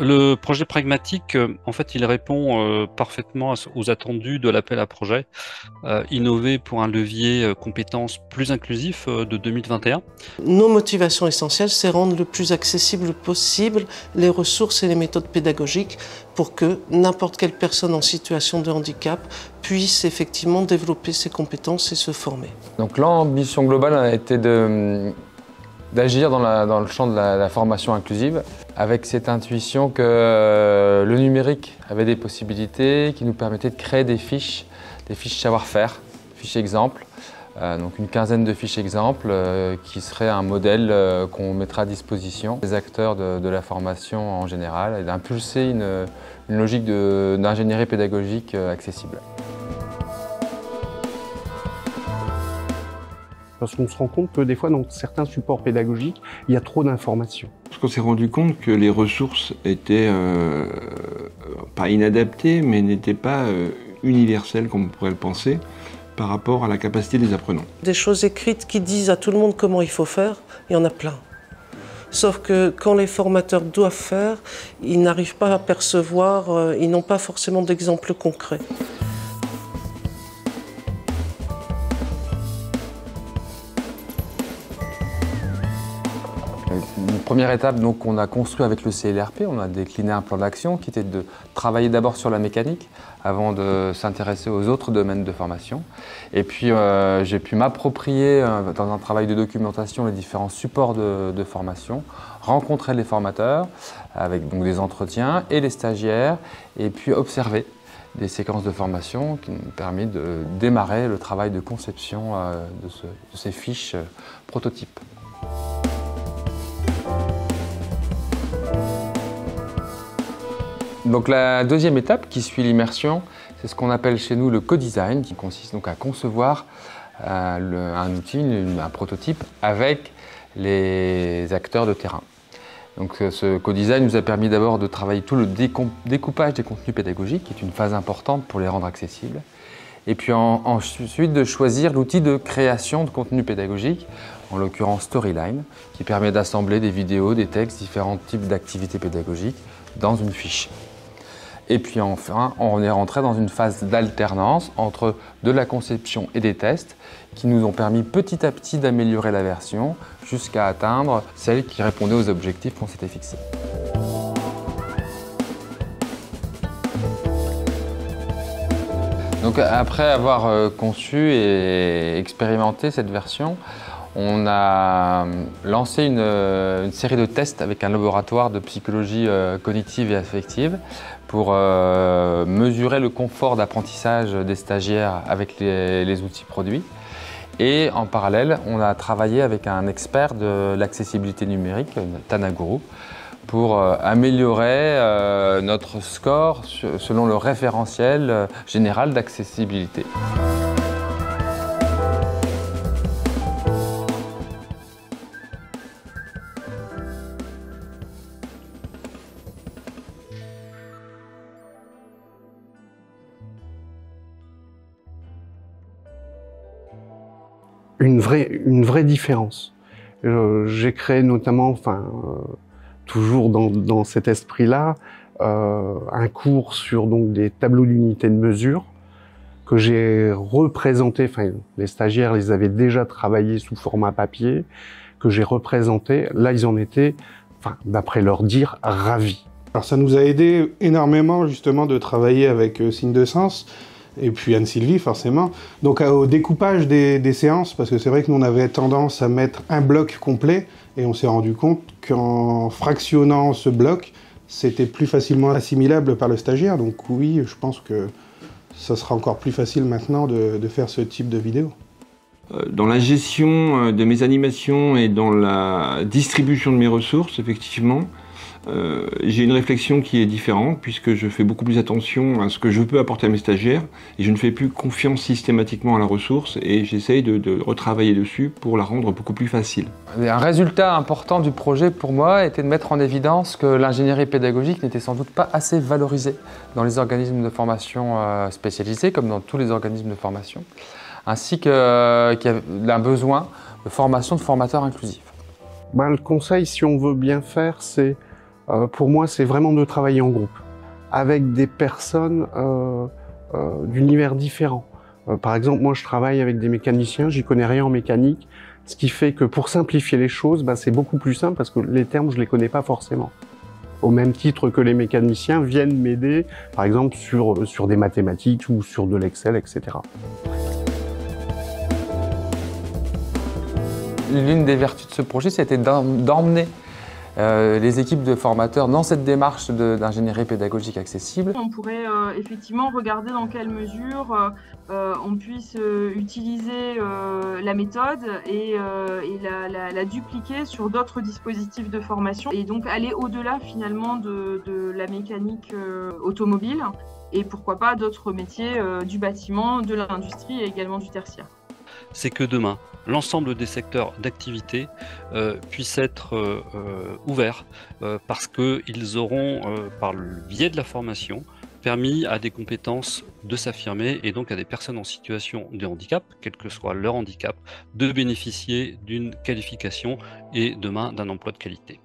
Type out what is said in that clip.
Le projet pragmatique, en fait, il répond parfaitement aux attendus de l'appel à projet innover pour un levier compétences plus inclusif de 2021. Nos motivations essentielles, c'est rendre le plus accessible possible les ressources et les méthodes pédagogiques pour que n'importe quelle personne en situation de handicap puisse effectivement développer ses compétences et se former. Donc l'ambition globale a été d'agir dans le champ de la formation inclusive, avec cette intuition que le numérique avait des possibilités qui nous permettaient de créer des fiches savoir-faire, fiches exemples, donc une quinzaine de fiches exemples qui seraient un modèle qu'on mettra à disposition des acteurs de la formation en général et d'impulser une logique d'ingénierie pédagogique accessible. Parce qu'on se rend compte que des fois, dans certains supports pédagogiques, il y a trop d'informations. Parce qu'on s'est rendu compte que les ressources étaient pas inadaptées, mais n'étaient pas universelles comme on pourrait le penser, par rapport à la capacité des apprenants. Des choses écrites qui disent à tout le monde comment il faut faire, il y en a plein. Sauf que quand les formateurs doivent faire, ils n'arrivent pas à percevoir, ils n'ont pas forcément d'exemples concrets. Une première étape, donc, on a construit avec le CLRP, on a décliné un plan d'action qui était de travailler d'abord sur la mécanique avant de s'intéresser aux autres domaines de formation. Et puis j'ai pu m'approprier dans un travail de documentation les différents supports de formation, rencontrer les formateurs avec donc des entretiens et les stagiaires et puis observer des séquences de formation qui m'ont permis de démarrer le travail de conception de ces fiches prototypes. Donc la deuxième étape qui suit l'immersion, c'est ce qu'on appelle chez nous le co-design, qui consiste donc à concevoir un outil, un prototype avec les acteurs de terrain. Donc ce co-design nous a permis d'abord de travailler tout le découpage des contenus pédagogiques, qui est une phase importante pour les rendre accessibles. Et puis ensuite de choisir l'outil de création de contenu pédagogique, en l'occurrence Storyline, qui permet d'assembler des vidéos, des textes, différents types d'activités pédagogiques dans une fiche. Et puis enfin, on est rentré dans une phase d'alternance entre de la conception et des tests qui nous ont permis petit à petit d'améliorer la version jusqu'à atteindre celle qui répondait aux objectifs qu'on s'était fixés. Donc après avoir conçu et expérimenté cette version, on a lancé une série de tests avec un laboratoire de psychologie cognitive et affective pour mesurer le confort d'apprentissage des stagiaires avec les outils produits. Et en parallèle, on a travaillé avec un expert de l'accessibilité numérique, Tana Guru, pour améliorer notre score selon le référentiel général d'accessibilité. Une vraie différence. J'ai créé notamment, toujours dans cet esprit-là, un cours sur donc des tableaux d'unités de mesure que j'ai représenté. Les stagiaires les avaient déjà travaillés sous format papier, que j'ai représenté. Là, ils en étaient, d'après leur dire, ravis. Alors ça nous a aidé énormément justement de travailler avec Signe de Sens et puis Anne-Sylvie forcément, donc au découpage des séances, parce que c'est vrai que nous on avait tendance à mettre un bloc complet et on s'est rendu compte qu'en fractionnant ce bloc, c'était plus facilement assimilable par le stagiaire. Donc oui, je pense que ça sera encore plus facile maintenant de faire ce type de vidéo. Dans la gestion de mes animations et dans la distribution de mes ressources, effectivement, j'ai une réflexion qui est différente puisque je fais beaucoup plus attention à ce que je peux apporter à mes stagiaires et je ne fais plus confiance systématiquement à la ressource et j'essaye de retravailler dessus pour la rendre beaucoup plus facile. Un résultat important du projet pour moi était de mettre en évidence que l'ingénierie pédagogique n'était sans doute pas assez valorisée dans les organismes de formation spécialisés comme dans tous les organismes de formation, ainsi qu'il y a un besoin de formation de formateurs inclusifs. Le conseil, si on veut bien faire, c'est, pour moi, c'est vraiment de travailler en groupe, avec des personnes d'univers différents. Par exemple, moi, je travaille avec des mécaniciens, j'y connais rien en mécanique, ce qui fait que pour simplifier les choses, c'est beaucoup plus simple parce que les termes, je les connais pas forcément. Au même titre que les mécaniciens viennent m'aider, par exemple, sur des mathématiques ou sur de l'Excel, etc. L'une des vertus de ce projet, c'était d'emmener les équipes de formateurs dans cette démarche d'ingénierie pédagogique accessible. On pourrait effectivement regarder dans quelle mesure on puisse utiliser la méthode et la dupliquer sur d'autres dispositifs de formation et donc aller au-delà finalement de la mécanique automobile et pourquoi pas d'autres métiers du bâtiment, de l'industrie et également du tertiaire. C'est que demain, l'ensemble des secteurs d'activité puissent être ouverts parce qu'ils auront, par le biais de la formation, permis à des compétences de s'affirmer et donc à des personnes en situation de handicap, quel que soit leur handicap, de bénéficier d'une qualification et demain d'un emploi de qualité.